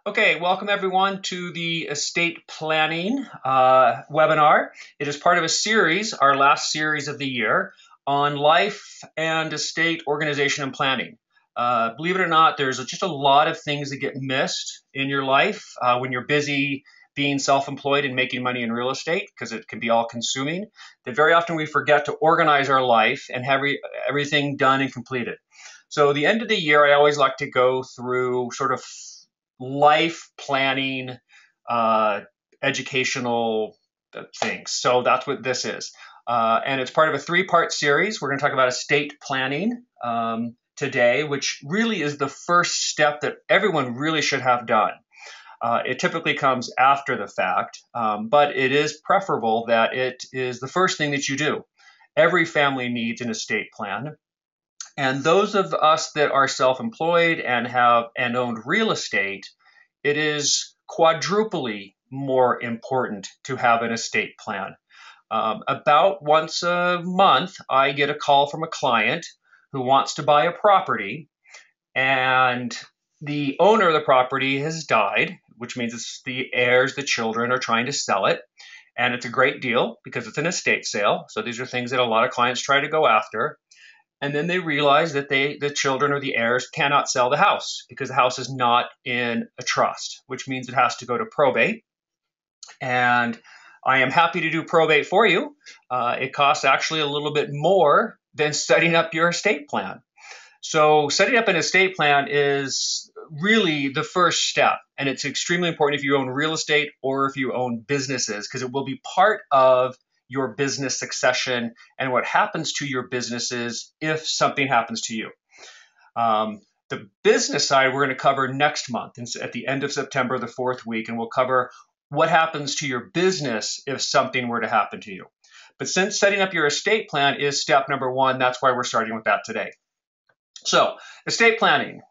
Okay, welcome everyone to the estate planning webinar. It is part of a series, our last series of the year, on life and estate organization and planning. Believe it or not, there's just a lot of things that get missed in your life when you're busy being self-employed and making money in real estate, because it can be all consuming, that very often we forget to organize our life and have everything done and completed. So the end of the year, I always like to go through sort of life planning, uh, educational things. So that's what this is. And it's part of a three-part series. We're going to talk about estate planning today, which really is the first step that everyone really should have done. It typically comes after the fact, but it is preferable that it is the first thing that you do. Every family needs an estate plan. And those of us that are self-employed and have and owned real estate, it is quadruply more important to have an estate plan. About once a month, I get a call from a client who wants to buy a property, and the owner of the property has died, which means it's the heirs, the children, are trying to sell it. And it's a great deal because it's an estate sale. So these are things that a lot of clients try to go after. And then they realize that the children or the heirs cannot sell the house because the house is not in a trust, which means it has to go to probate. And I am happy to do probate for you. It costs actually a little bit more than setting up your estate plan. So setting up an estate plan is really the first step, and it's extremely important if you own real estate or if you own businesses, because it will be part of your business succession and what happens to your businesses if something happens to you. The business side we're going to cover next month at the end of September, the fourth week, and we'll cover what happens to your business if something were to happen to you. But since setting up your estate plan is step number one, that's why we're starting with that today. So, estate planning.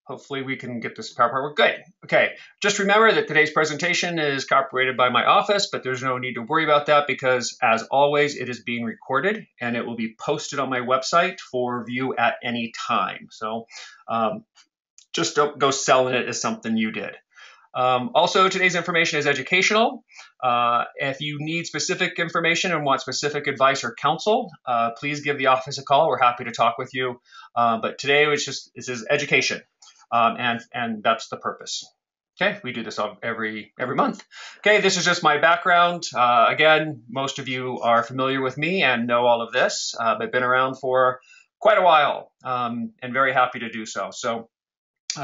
Hopefully we can get this PowerPoint. Good. Okay. Just remember that today's presentation is copyrighted by my office, but there's no need to worry about that because, as always, it is being recorded and it will be posted on my website for view at any time. So just don't go selling it as something you did. Also, today's information is educational. If you need specific information and want specific advice or counsel, please give the office a call. We're happy to talk with you. But today, this is education. And that's the purpose. Okay, we do this every month. Okay, this is just my background. Again, most of you are familiar with me and know all of this. I've been around for quite a while and very happy to do so. So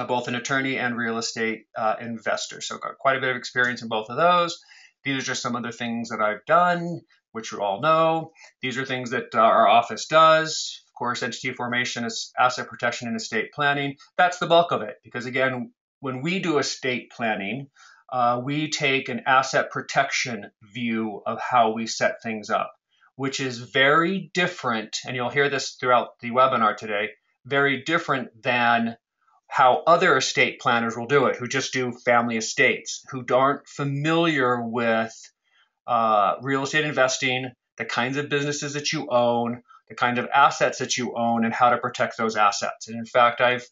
both an attorney and real estate investor. So got quite a bit of experience in both of those. These are just some other things that I've done, which you all know. These are things that our office does. Of course, entity formation is asset protection and estate planning. That's the bulk of it. Because again, when we do estate planning, we take an asset protection view of how we set things up, which is very different, and you'll hear this throughout the webinar today, very different than how other estate planners will do it, who just do family estates, who aren't familiar with real estate investing, the kinds of businesses that you own, the kind of assets that you own, and how to protect those assets. And in fact, I've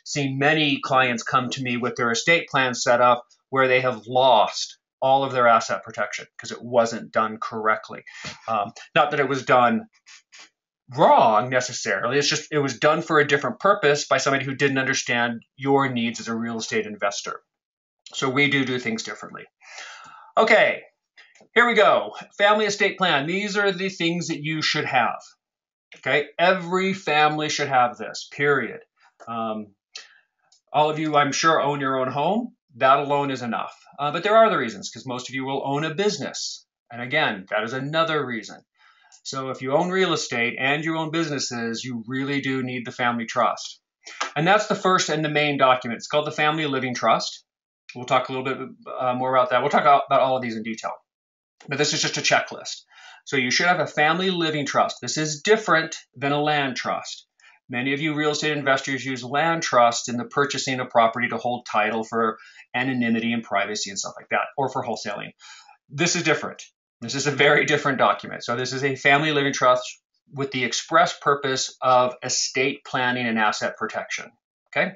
seen many clients come to me with their estate plan set up where they have lost all of their asset protection because it wasn't done correctly. Not that it was done wrong necessarily. It's just it was done for a different purpose by somebody who didn't understand your needs as a real estate investor. So we do things differently. Okay, here we go. Family estate plan. These are the things that you should have. Okay, every family should have this, period. All of you, I'm sure, own your own home. That alone is enough. But there are other reasons, because most of you will own a business. And again, that is another reason. So if you own real estate and you own businesses, you really do need the family trust. And that's the first and the main document. It's called the Family Living Trust. We'll talk a little bit more about that. We'll talk about all of these in detail. But this is just a checklist. So you should have a family living trust. This is different than a land trust. Many of you real estate investors use land trusts in the purchasing of property to hold title for anonymity and privacy and stuff like that, or for wholesaling. This is different. This is a very different document. So this is a family living trust with the express purpose of estate planning and asset protection. Okay.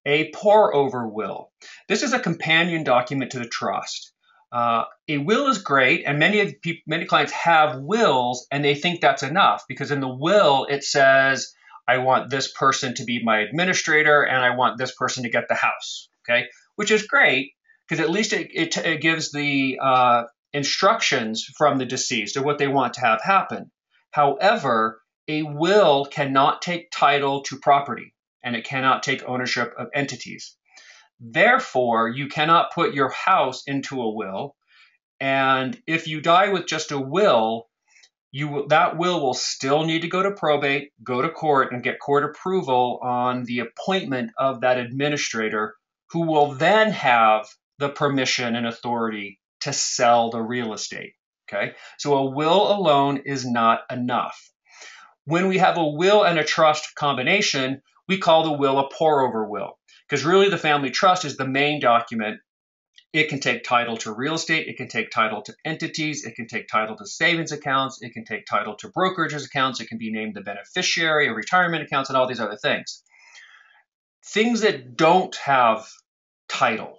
A pour-over will. This is a companion document to the trust. A will is great, and many clients have wills, and they think that's enough because in the will it says, I want this person to be my administrator, and I want this person to get the house. Okay, which is great because at least it gives the instructions from the deceased of what they want to have happen. However, a will cannot take title to property, and it cannot take ownership of entities. Therefore, you cannot put your house into a will. And if you die with just a will, that will still need to go to probate, go to court, and get court approval on the appointment of that administrator, who will then have the permission and authority to sell the real estate. Okay, so a will alone is not enough. When we have a will and a trust combination, we call the will a pour-over will, because really the family trust is the main document. It can take title to real estate, it can take title to entities, it can take title to savings accounts, it can take title to brokerages accounts, it can be named the beneficiary of retirement accounts, and all these other things. Things that don't have title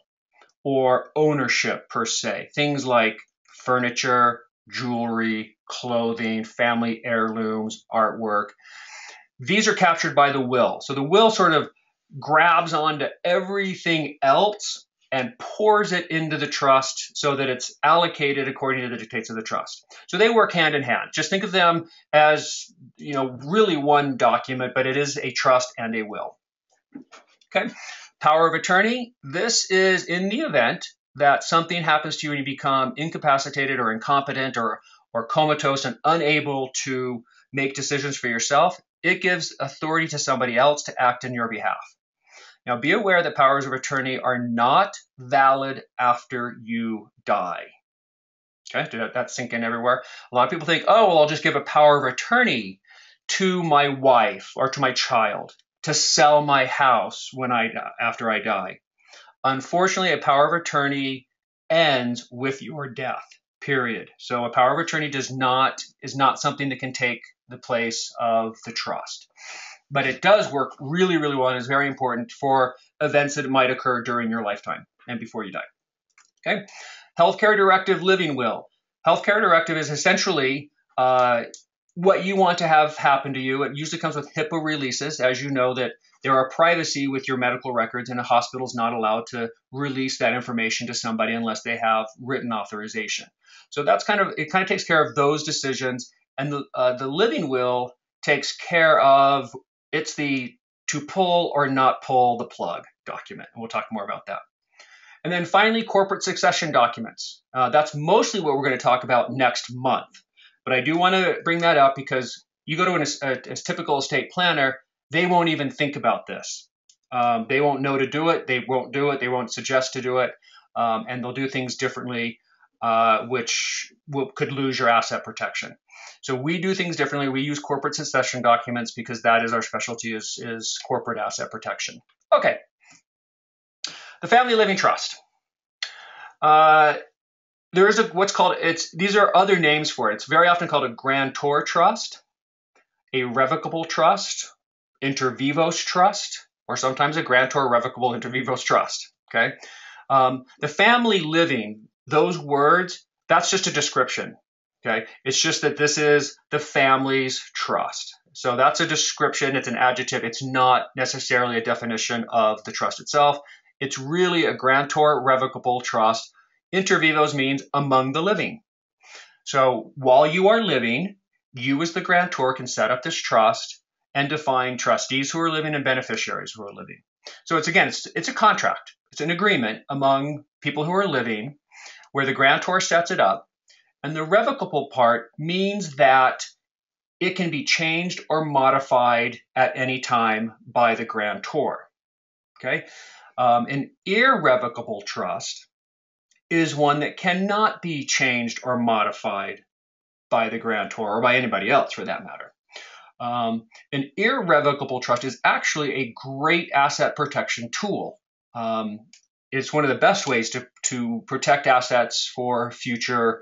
or ownership per se, things like furniture, jewelry, clothing, family heirlooms, artwork, these are captured by the will. So the will sort of grabs onto everything else and pours it into the trust so that it's allocated according to the dictates of the trust. So they work hand in hand. Just think of them as, really one document, but it is a trust and a will. Okay. Power of attorney. This is in the event that something happens to you and you become incapacitated or incompetent or comatose and unable to make decisions for yourself. It gives authority to somebody else to act in your behalf. Now, be aware that powers of attorney are not valid after you die. Okay, did that sink in everywhere? A lot of people think, oh, well, I'll just give a power of attorney to my wife or to my child to sell my house after I die. Unfortunately, a power of attorney ends with your death, period. So a power of attorney is not something that can take the place of the trust. But it does work really, really well and is very important for events that might occur during your lifetime and before you die. Okay. Healthcare directive living will. Healthcare directive is essentially what you want to have happen to you. It usually comes with HIPAA releases. As you know, that there are privacy with your medical records, and a hospital is not allowed to release that information to somebody unless they have written authorization. So it kind of takes care of those decisions. And the living will takes care of, it's the to pull or not pull the plug document. And we'll talk more about that. And then finally, corporate succession documents. That's mostly what we're going to talk about next month. But I do want to bring that up because you go to a typical estate planner, they won't even think about this. They won't know to do it. They won't do it. They won't suggest to do it. And they'll do things differently, which could lose your asset protection. So we do things differently. We use corporate succession documents because that is our specialty, is corporate asset protection. Okay. The family living trust. There is these are other names for it. It's very often called a grantor trust, a revocable trust, inter vivos trust, or sometimes a grantor revocable inter vivos trust. Okay. The family living, those words, that's just a description. Okay. It's just that this is the family's trust. So that's a description. It's an adjective. It's not necessarily a definition of the trust itself. It's really a grantor revocable trust. Inter vivos means among the living. So while you are living, you as the grantor can set up this trust and define trustees who are living and beneficiaries who are living. So it's a contract. It's an agreement among people who are living where the grantor sets it up. And the revocable part means that it can be changed or modified at any time by the grantor. Okay. An irrevocable trust is one that cannot be changed or modified by the grantor or by anybody else for that matter. An irrevocable trust is actually a great asset protection tool. It's one of the best ways to protect assets for future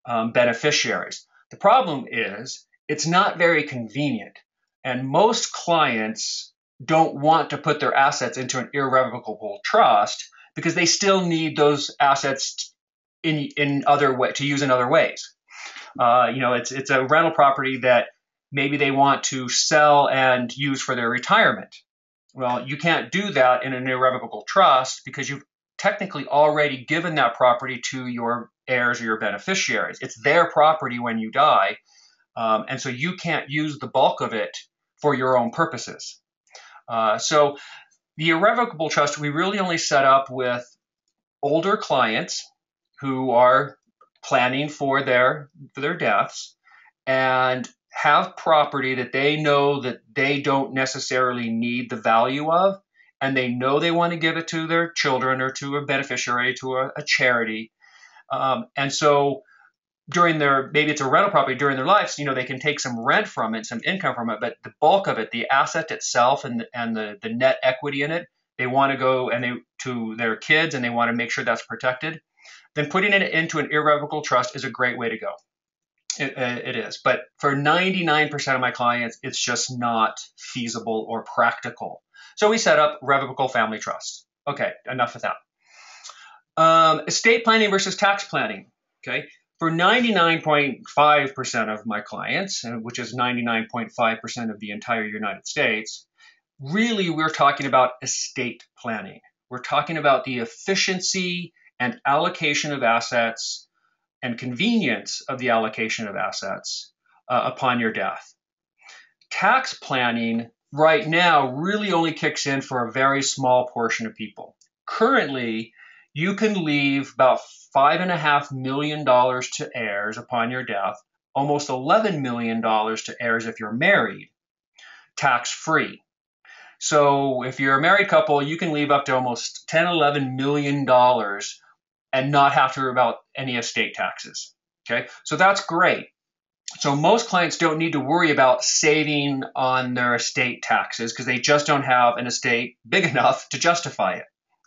beneficiaries. The problem is it's not very convenient, and most clients don't want to put their assets into an irrevocable trust because they still need those assets in other way to use in other ways. It's a rental property that maybe they want to sell and use for their retirement. Well, you can't do that in an irrevocable trust because you've technically already given that property to your heirs or your beneficiaries. It's their property when you die, and so you can't use the bulk of it for your own purposes. So the irrevocable trust we really only set up with older clients who are planning for their deaths and have property that they know that they don't necessarily need the value of, and they know they want to give it to their children or to a beneficiary, to a charity. And so during their, maybe it's a rental property during their lives, they can take some rent from it, some income from it, but the bulk of it, the asset itself and the net equity in it, they want to go to their kids and they want to make sure that's protected. Then putting it into an irrevocable trust is a great way to go. It is. But for 99% of my clients, it's just not feasible or practical. So we set up revocable family trusts. Okay, enough of that. Estate planning versus tax planning. Okay, for 99.5% of my clients, which is 99.5% of the entire United States, really we're talking about estate planning. We're talking about the efficiency and allocation of assets and convenience of the allocation of assets upon your death. Tax planning right now really only kicks in for a very small portion of people. Currently, you can leave about $5.5 million to heirs upon your death, almost $11 million to heirs if you're married, tax-free. So if you're a married couple, you can leave up to almost $10, $11 million and not have to worry about any estate taxes. Okay, so that's great. So most clients don't need to worry about saving on their estate taxes because they just don't have an estate big enough to justify it.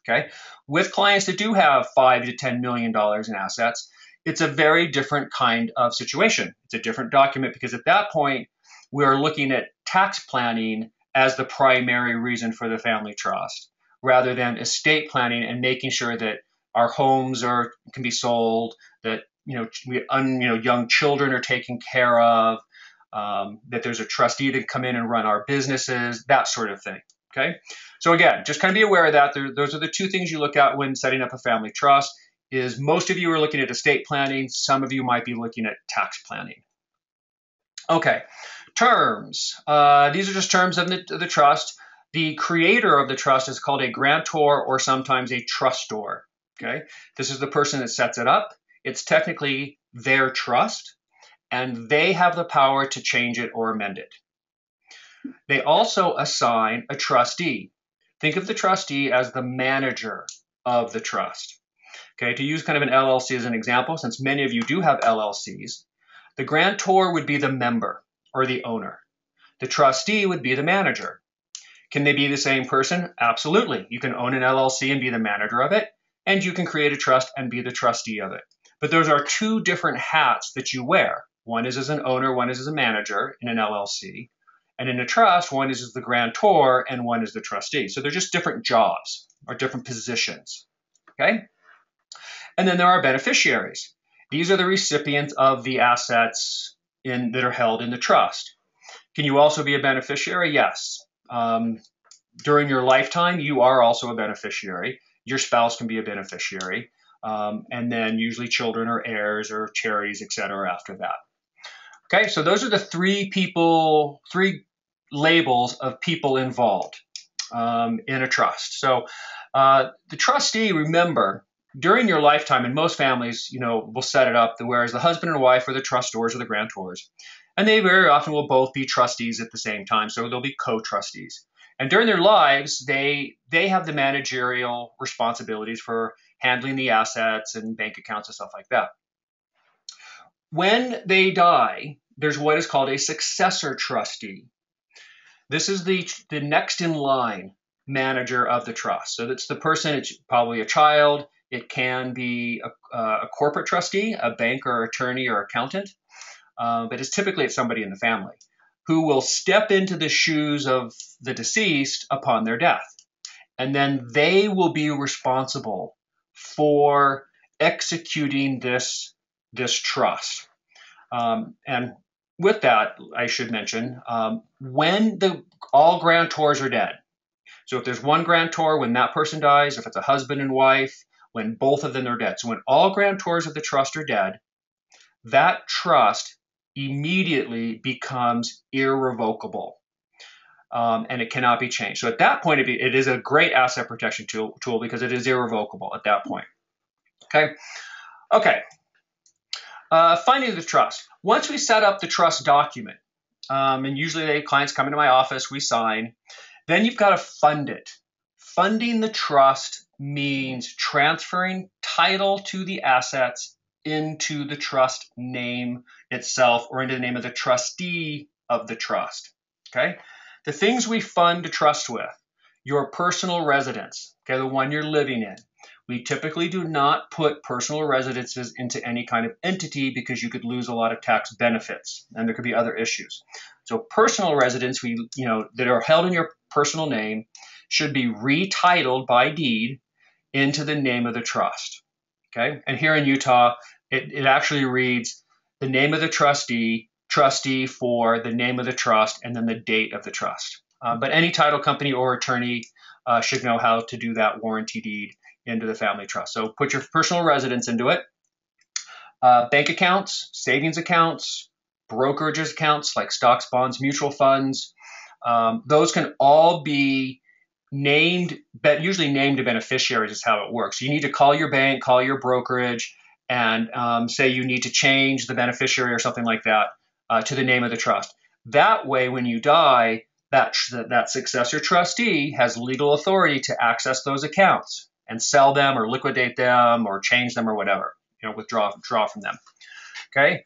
Okay, with clients that do have $5 to $10 million in assets, it's a very different kind of situation. It's a different document because at that point, we're looking at tax planning as the primary reason for the family trust, rather than estate planning and making sure that our homes can be sold, that young children are taken care of, that there's a trustee to come in and run our businesses, that sort of thing. Okay, so again, just kind of be aware of that. Those are the two things you look at when setting up a family trust. Is most of you are looking at estate planning. Some of you might be looking at tax planning. Okay, terms. These are just terms of the trust. The creator of the trust is called a grantor or sometimes a trustor. Okay, this is the person that sets it up. It's technically their trust, and they have the power to change it or amend it. They also assign a trustee. Think of the trustee as the manager of the trust. Okay, to use kind of an LLC as an example, since many of you do have LLCs, the grantor would be the member or the owner. The trustee would be the manager. Can they be the same person? Absolutely. You can own an LLC and be the manager of it, and you can create a trust and be the trustee of it. But those are two different hats that you wear. One is as an owner, one is as a manager in an LLC. And in a trust, one is as the grantor and one is the trustee. So they're just different jobs or different positions. Okay? And then there are beneficiaries. These are the recipients of the assets that are held in the trust. Can you also be a beneficiary? Yes. During your lifetime, you are also a beneficiary. Your spouse can be a beneficiary. And then usually children or heirs or charities, et cetera, after that. Okay, so those are the three labels of people involved in a trust. So the trustee, remember, during your lifetime, in most families, will set it up whereas the husband and wife are the trustors or the grantors. And they very often will both be trustees at the same time, so they'll be co-trustees. And during their lives, they have the managerial responsibilities for handling the assets and bank accounts and stuff like that. When they die, there's what is called a successor trustee. This is the next in line manager of the trust. So that's the person, it's probably a child. It can be a corporate trustee, a banker, attorney, or accountant. But it's typically somebody in the family who will step into the shoes of the deceased upon their death. And then they will be responsible for executing this trust. And with that, I should mention, when all grantors are dead, so if there's one grantor, when that person dies, if it's a husband and wife, when both of them are dead. So when all grantors of the trust are dead, that trust immediately becomes irrevocable. And it cannot be changed. So at that point, it is a great asset protection tool because it is irrevocable at that point. Okay. Finding the trust. Once we set up the trust document, and usually clients come into my office, we sign, then you've got to fund it. Funding the trust means transferring title to the assets into the trust name itself or into the name of the trustee of the trust. Okay? The things we fund a trust with, your personal residence, okay, the one you're living in. We typically do not put personal residences into any kind of entity because you could lose a lot of tax benefits and there could be other issues. So personal residence that are held in your personal name should be retitled by deed into the name of the trust. Okay? And here in Utah, it actually reads the name of the trustee for the name of the trust, and then the date of the trust. But any title company or attorney should know how to do that warranty deed into the family trust. So put your personal residence into it. Bank accounts, savings accounts, brokerage accounts like stocks, bonds, mutual funds, those can all be named, but usually named beneficiaries is how it works. You need to call your bank, call your brokerage, and say you need to change the beneficiary or something like that to the name of the trust. That way, when you die, that successor trustee has legal authority to access those accounts and sell them or liquidate them or change them or whatever, withdraw from them. Okay.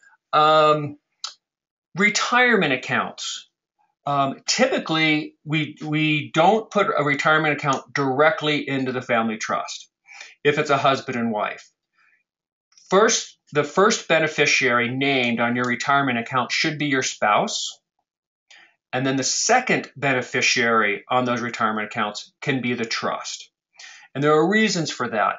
Retirement accounts. Typically, we don't put a retirement account directly into the family trust if it's a husband and wife. The first beneficiary named on your retirement account should be your spouse. And then the second beneficiary on those retirement accounts can be the trust. And there are reasons for that.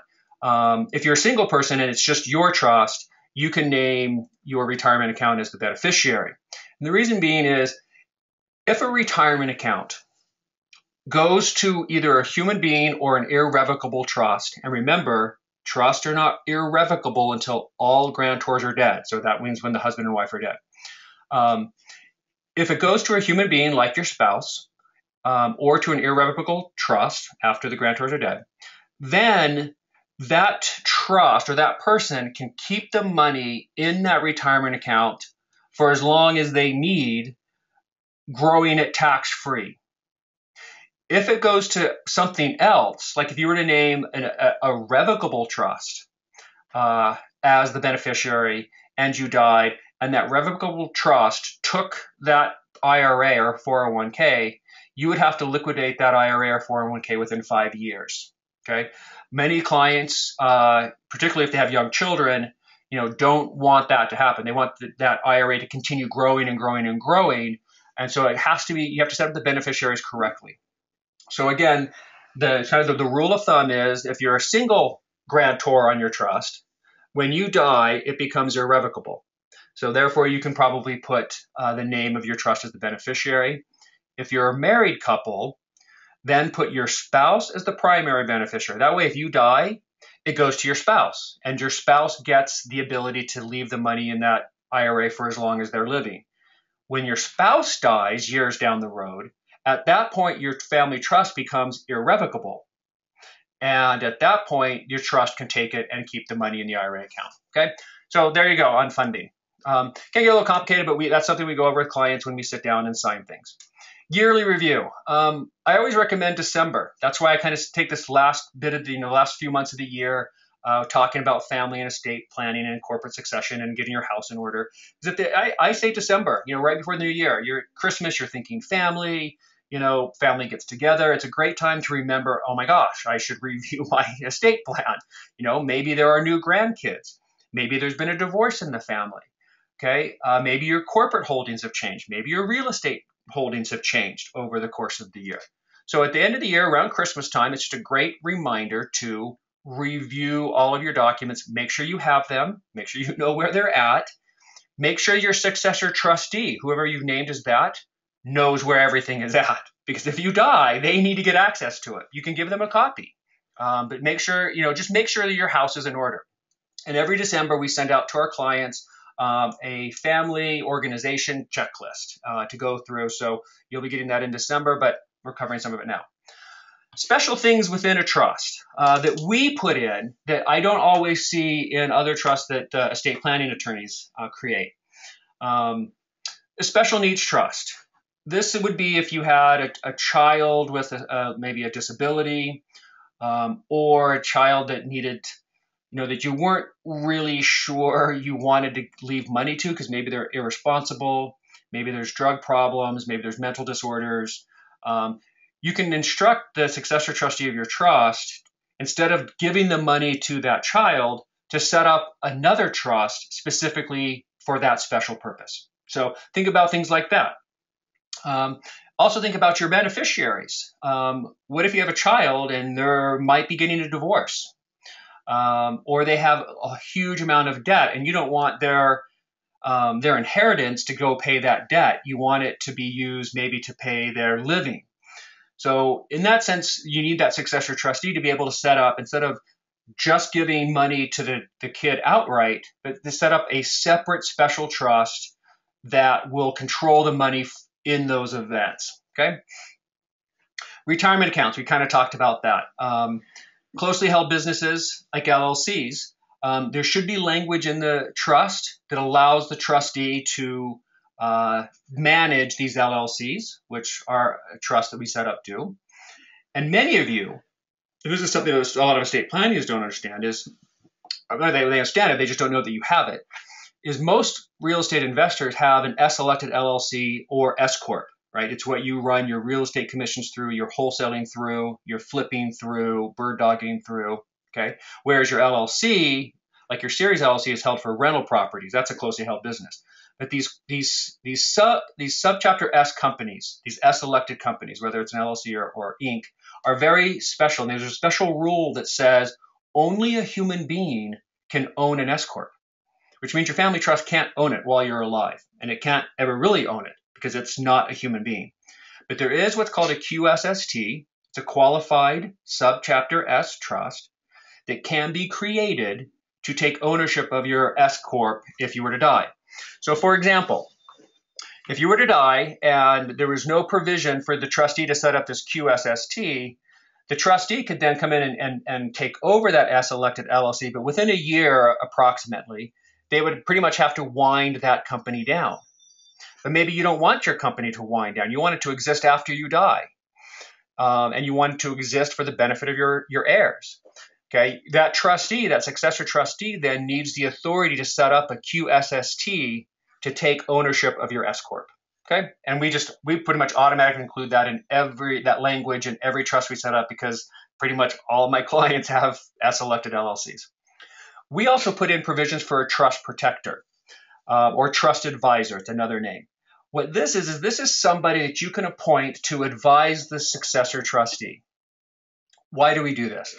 If you're a single person and it's just your trust, you can name your retirement account as the beneficiary. And the reason being is if a retirement account goes to either a human being or an irrevocable trust, and remember, trusts are not irrevocable until all grantors are dead. So that means when the husband and wife are dead. If it goes to a human being like your spouse or to an irrevocable trust after the grantors are dead, then that trust or that person can keep the money in that retirement account for as long as they need, growing it tax-free. If it goes to something else, like if you were to name a revocable trust as the beneficiary and you died, and that revocable trust took that IRA or 401k, you would have to liquidate that IRA or 401k within 5 years. Okay, many clients, particularly if they have young children, don't want that to happen. They want that IRA to continue growing and growing and growing, and so it has to be. You have to set up the beneficiaries correctly. So again, the rule of thumb is if you're a single grantor on your trust, when you die, it becomes irrevocable. So therefore, you can probably put the name of your trust as the beneficiary. If you're a married couple, then put your spouse as the primary beneficiary. That way, if you die, it goes to your spouse, and your spouse gets the ability to leave the money in that IRA for as long as they're living. When your spouse dies years down the road, at that point, your family trust becomes irrevocable. And at that point, your trust can take it and keep the money in the IRA account. Okay, so there you go on funding. Can get a little complicated, but that's something we go over with clients when we sit down and sign things. Yearly review. I always recommend December. That's why I kind of take this last bit of the last few months of the year talking about family and estate planning and corporate succession and getting your house in order. I say December, right before the new year. Christmas, you're thinking family. Family gets together. It's a great time to remember, oh my gosh, I should review my estate plan. Maybe there are new grandkids. Maybe there's been a divorce in the family. Okay, maybe your corporate holdings have changed. Maybe your real estate holdings have changed over the course of the year. So at the end of the year, around Christmas time, it's just a great reminder to review all of your documents. Make sure you have them. Make sure you know where they're at. Make sure your successor trustee, whoever you've named as that, knows where everything is at. Because if you die, they need to get access to it. You can give them a copy. But make sure, just make sure that your house is in order. And every December, we send out to our clients a family organization checklist to go through. So you'll be getting that in December, but we're covering some of it now. Special things within a trust that we put in that I don't always see in other trusts that estate planning attorneys create. A special needs trust. This would be if you had a child with maybe a disability or a child that needed, that you weren't really sure you wanted to leave money to because maybe they're irresponsible, maybe there's drug problems, maybe there's mental disorders. You can instruct the successor trustee of your trust, instead of giving the money to that child, to set up another trust specifically for that special purpose. So think about things like that. Also think about your beneficiaries. What if you have a child and they might be getting a divorce, or they have a huge amount of debt and you don't want their inheritance to go pay that debt. You want it to be used maybe to pay their living. So in that sense, you need that successor trustee to be able to set up, instead of just giving money to the kid outright, but to set up a separate special trust that will control the money in those events. Okay. Retirement accounts, we kind of talked about that. Closely held businesses like LLCs, there should be language in the trust that allows the trustee to manage these LLCs, which are a trust that we set up do. And many of you, this is something that a lot of estate planners don't understand, is they understand it, they just don't know that you have it, is most real estate investors have an S-elected LLC or S-corp, right? It's what you run your real estate commissions through, your wholesaling through, your flipping through, bird dogging through, okay? Whereas your LLC, like your series LLC, is held for rental properties. That's a closely held business. But these subchapter S companies, these S-elected companies, whether it's an LLC or Inc., are very special. And there's a special rule that says only a human being can own an S-corp, which means your family trust can't own it while you're alive, and it can't ever really own it because it's not a human being. But there is what's called a QSST. It's a qualified subchapter S trust that can be created to take ownership of your S-corp if you were to die. So for example, if you were to die and there was no provision for the trustee to set up this QSST, the trustee could then come in and take over that S-elected LLC, but within a year approximately, they would pretty much have to wind that company down. But maybe you don't want your company to wind down. You want it to exist after you die. And you want it to exist for the benefit of your heirs. Okay, that trustee, that successor trustee, then needs the authority to set up a QSST to take ownership of your S-corp. Okay, and we pretty much automatically include that in that language in every trust we set up, because pretty much all of my clients have S-elected LLCs. We also put in provisions for a trust protector or trust advisor. It's another name. What this is somebody that you can appoint to advise the successor trustee. Why do we do this?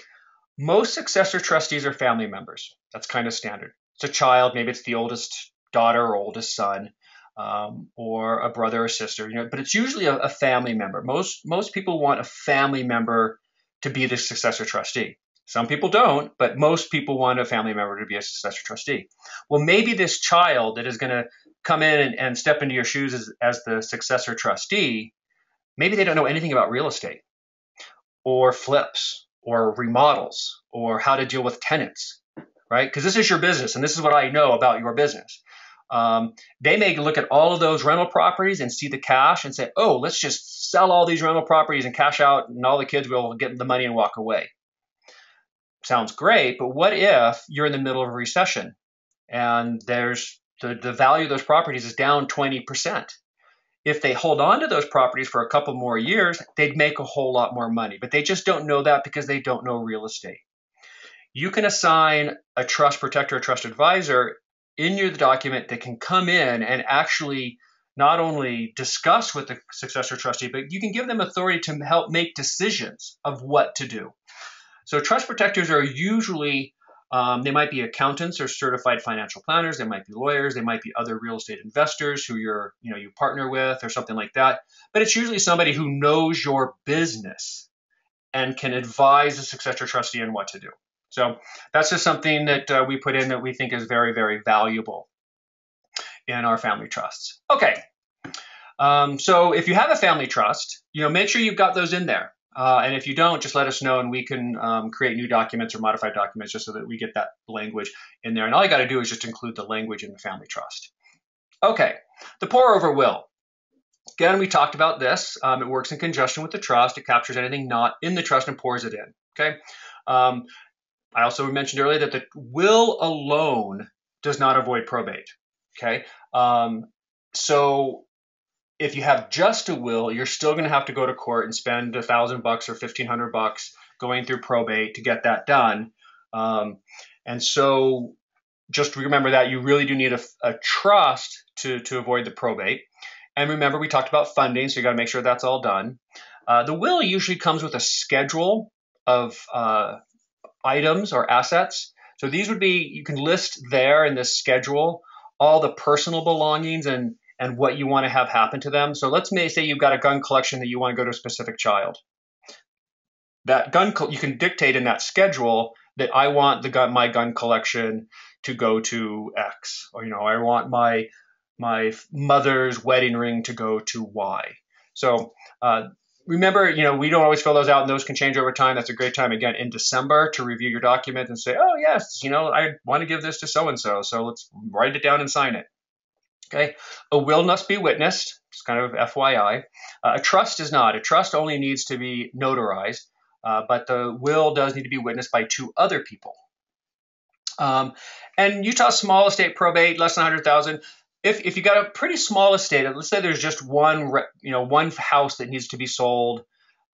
Most successor trustees are family members. That's kind of standard. It's a child, maybe it's the oldest daughter or oldest son, or a brother or sister, but it's usually a family member. Most people want a family member to be the successor trustee. Some people don't, but most people want a family member to be a successor trustee. Well, maybe this child that is going to come in and step into your shoes as the successor trustee, maybe they don't know anything about real estate or flips or remodels or how to deal with tenants, right? Because this is your business and this is what I know about your business. They may look at all of those rental properties and see the cash and say, oh, let's just sell all these rental properties and cash out and all the kids will get the money and walk away. Sounds great, but what if you're in the middle of a recession and there's the value of those properties is down 20%? If they hold on to those properties for a couple more years, they'd make a whole lot more money, but they just don't know that because they don't know real estate. You can assign a trust protector, a trust advisor in your document that can come in and actually not only discuss with the successor trustee, but you can give them authority to help make decisions of what to do. So trust protectors are usually, they might be accountants or certified financial planners, they might be lawyers, they might be other real estate investors who you partner with or something like that. But it's usually somebody who knows your business and can advise the successor trustee on what to do. So that's just something that we put in that we think is very, very valuable in our family trusts. Okay. So if you have a family trust, make sure you've got those in there. And if you don't, just let us know and we can create new documents or modified documents just so that we get that language in there. And all you got to do is just include the language in the family trust. Okay, the pour over will. Again, we talked about this. It works in conjunction with the trust. It captures anything not in the trust and pours it in. Okay. I also mentioned earlier that the will alone does not avoid probate. Okay. So if you have just a will, you're still going to have to go to court and spend $1,000 or $1,500 going through probate to get that done. And so just remember that you really do need a trust to avoid the probate. And remember, we talked about funding, so you got to make sure that's all done. The will usually comes with a schedule of items or assets. So these would be, you can list there in this schedule all the personal belongings and what you want to have happen to them. So let's say you've got a gun collection that you want to go to a specific child. That gun, you can dictate in that schedule that I want my gun collection to go to X, or I want my mother's wedding ring to go to Y. So remember, we don't always fill those out, and those can change over time. That's a great time, again, in December to review your document and say, oh, yes, I want to give this to so-and-so, so let's write it down and sign it. Okay, a will must be witnessed. It's kind of FYI. A trust is not. A trust only needs to be notarized, but the will does need to be witnessed by 2 other people. And Utah small estate probate, less than $100,000. If you got a pretty small estate, let's say there's just one house that needs to be sold,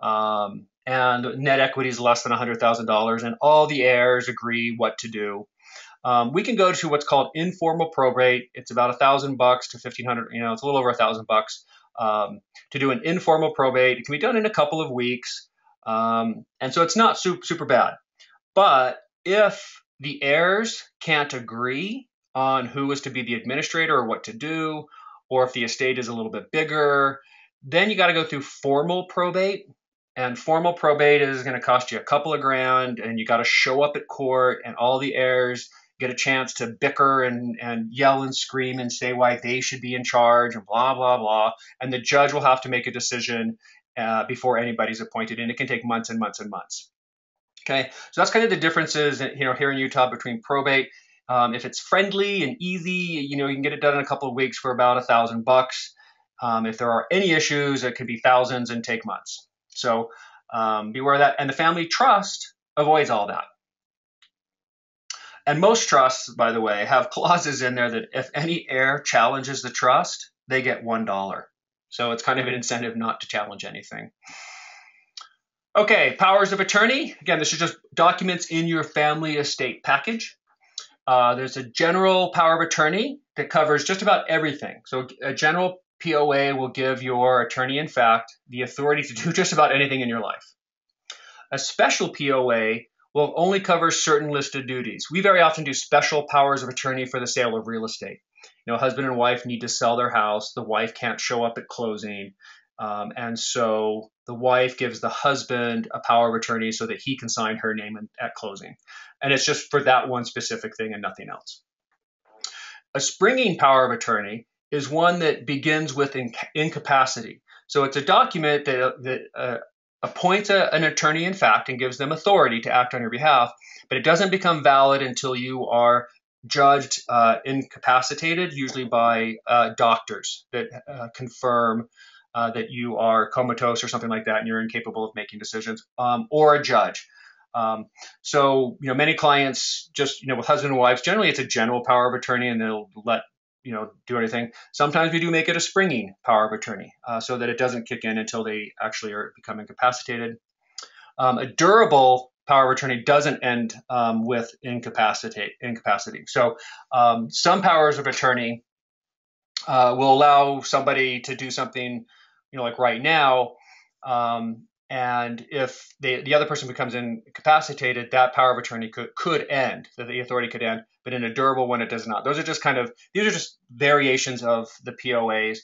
and net equity is less than $100,000, and all the heirs agree what to do. We can go to what's called informal probate. It's about $1,000 to $1,500. It's a little over $1,000 to do an informal probate. It can be done in a couple of weeks, and so it's not super bad. But if the heirs can't agree on who is to be the administrator or what to do, or if the estate is a little bit bigger, then you got to go through formal probate. And formal probate is going to cost you a couple of grand, and you got to show up at court, and all the heirs get a chance to bicker and yell and scream and say why they should be in charge and blah, blah, blah. And the judge will have to make a decision before anybody's appointed, and it can take months and months and months. Okay, so that's kind of the differences here in Utah between probate. If it's friendly and easy, you can get it done in a couple of weeks for about $1,000. If there are any issues, it could be thousands and take months. So beware of that. And the family trust avoids all that. And most trusts, by the way, have clauses in there that if any heir challenges the trust, they get $1. So it's kind of an incentive not to challenge anything. Okay, powers of attorney. Again, this is just documents in your family estate package. There's a general power of attorney that covers just about everything. So a general POA will give your attorney-in-fact the authority to do just about anything in your life. A special POA will only cover certain listed duties. We very often do special powers of attorney for the sale of real estate. Husband and wife need to sell their house. The wife can't show up at closing. And so the wife gives the husband a power of attorney so that he can sign her name at closing. And it's just for that one specific thing and nothing else. A springing power of attorney is one that begins with incapacity. So it's a document that appoints an attorney-in-fact and gives them authority to act on your behalf, but it doesn't become valid until you are judged incapacitated, usually by doctors that confirm that you are comatose or something like that and you're incapable of making decisions, or a judge. So many clients just, with husband and wives, generally it's a general power of attorney and they'll let do anything. Sometimes we do make it a springing power of attorney so that it doesn't kick in until they actually become incapacitated. A durable power of attorney doesn't end with incapacity. So some powers of attorney will allow somebody to do something, like right now. And if the other person becomes incapacitated, that power of attorney could end, that the authority could end, but in a durable one, it does not. These are just variations of the POAs.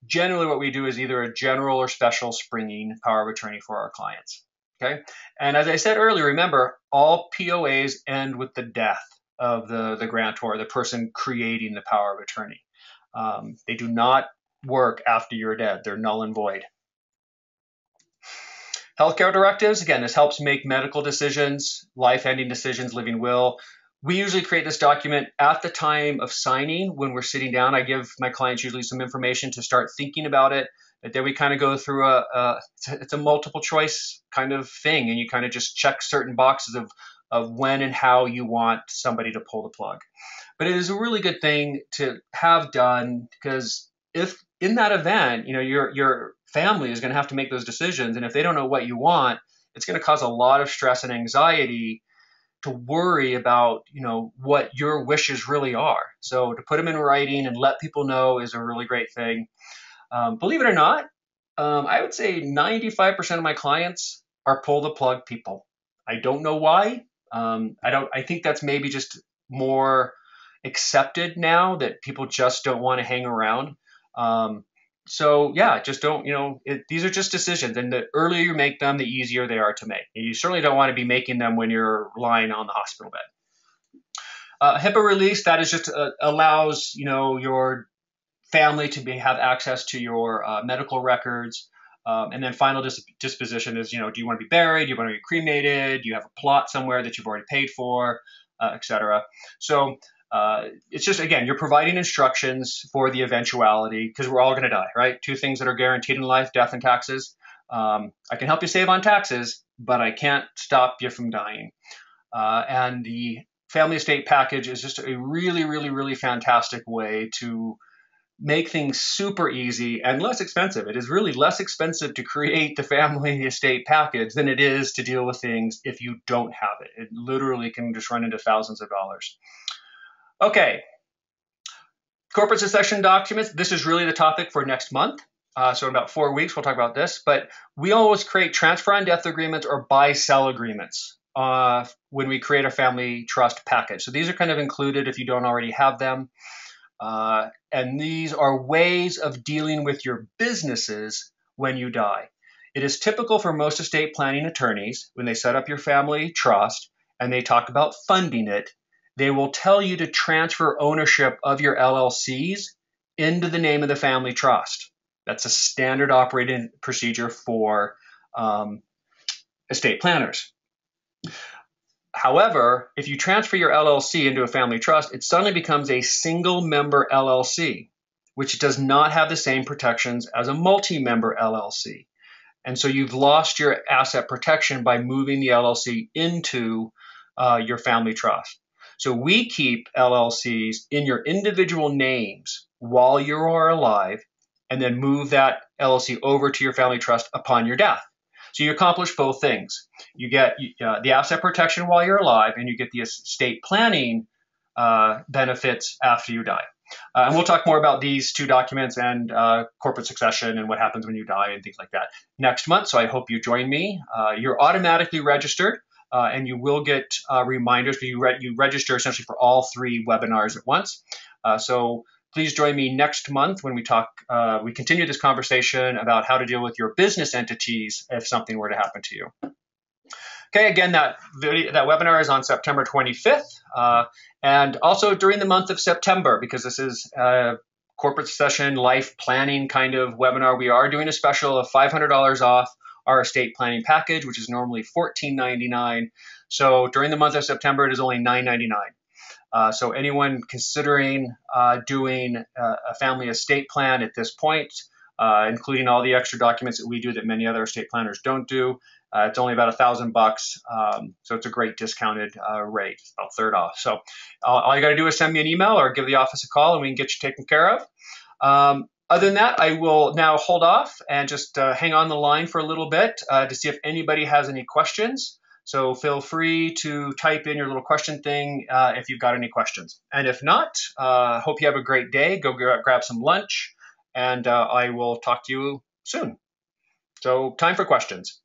Generally, what we do is either a general or special springing power of attorney for our clients. Okay. And as I said earlier, remember, all POAs end with the death of the grantor, the person creating the power of attorney. They do not work after you're dead. They're null and void. Healthcare directives, again, this helps make medical decisions, life-ending decisions, living will. We usually create this document at the time of signing when we're sitting down. I give my clients usually some information to start thinking about it. But then we kind of go through it's a multiple choice kind of thing, and you kind of just check certain boxes of when and how you want somebody to pull the plug. But it is a really good thing to have done, because if in that event, your family is going to have to make those decisions, and if they don't know what you want, it's going to cause a lot of stress and anxiety to worry about, what your wishes really are. So to put them in writing and let people know is a really great thing. Believe it or not, I would say 95% of my clients are pull the plug people. I don't know why. I think that's maybe just more accepted now, that people just don't want to hang around. So yeah, just don't, these are just decisions, and the earlier you make them, the easier they are to make. You certainly don't want to be making them when you're lying on the hospital bed. HIPAA release, that is just allows, your family to have access to your medical records. And then final disposition is, do you want to be buried? Do you want to be cremated? Do you have a plot somewhere that you've already paid for, etc. So it's just, again, you're providing instructions for the eventuality, because we're all going to die, right? Two things that are guaranteed in life: death and taxes. I can help you save on taxes, but I can't stop you from dying. And the family estate package is just a really, really, really fantastic way to make things super easy and less expensive. It is really less expensive to create the family estate package than it is to deal with things if you don't have it. It literally can just run into thousands of dollars. Okay. Corporate succession documents. This is really the topic for next month. So in about 4 weeks, we'll talk about this. But we always create transfer on death agreements or buy-sell agreements when we create a family trust package. So these are kind of included if you don't already have them. And these are ways of dealing with your businesses when you die. It is typical for most estate planning attorneys, when they set up your family trust and they talk about funding it, they will tell you to transfer ownership of your LLCs into the name of the family trust. That's a standard operating procedure for estate planners. However, if you transfer your LLC into a family trust, it suddenly becomes a single member LLC, which does not have the same protections as a multi-member LLC. And so you've lost your asset protection by moving the LLC into your family trust. So we keep LLCs in your individual names while you are alive, and then move that LLC over to your family trust upon your death. So you accomplish both things. You get the asset protection while you're alive, and you get the estate planning benefits after you die. And we'll talk more about these two documents and corporate succession and what happens when you die and things like that next month. So I hope you join me. You're automatically registered, and you will get reminders. You register essentially for all 3 webinars at once. So please join me next month when we continue this conversation about how to deal with your business entities if something were to happen to you. Okay, again, that webinar is on September 25th, and also during the month of September, because this is a corporate succession life planning kind of webinar, we are doing a special of $500 off our estate planning package, which is normally $14.99. So during the month of September, it is only $9.99. So anyone considering doing a family estate plan at this point, including all the extra documents that we do that many other estate planners don't do, it's only about $1,000. So it's a great discounted rate, about a third off. So all you got to do is send me an email or give the office a call, and we can get you taken care of. Other than that, I will now hold off and just hang on the line for a little bit to see if anybody has any questions. So feel free to type in your little question thing if you've got any questions. And if not, hope you have a great day. Go grab some lunch, and I will talk to you soon. So time for questions.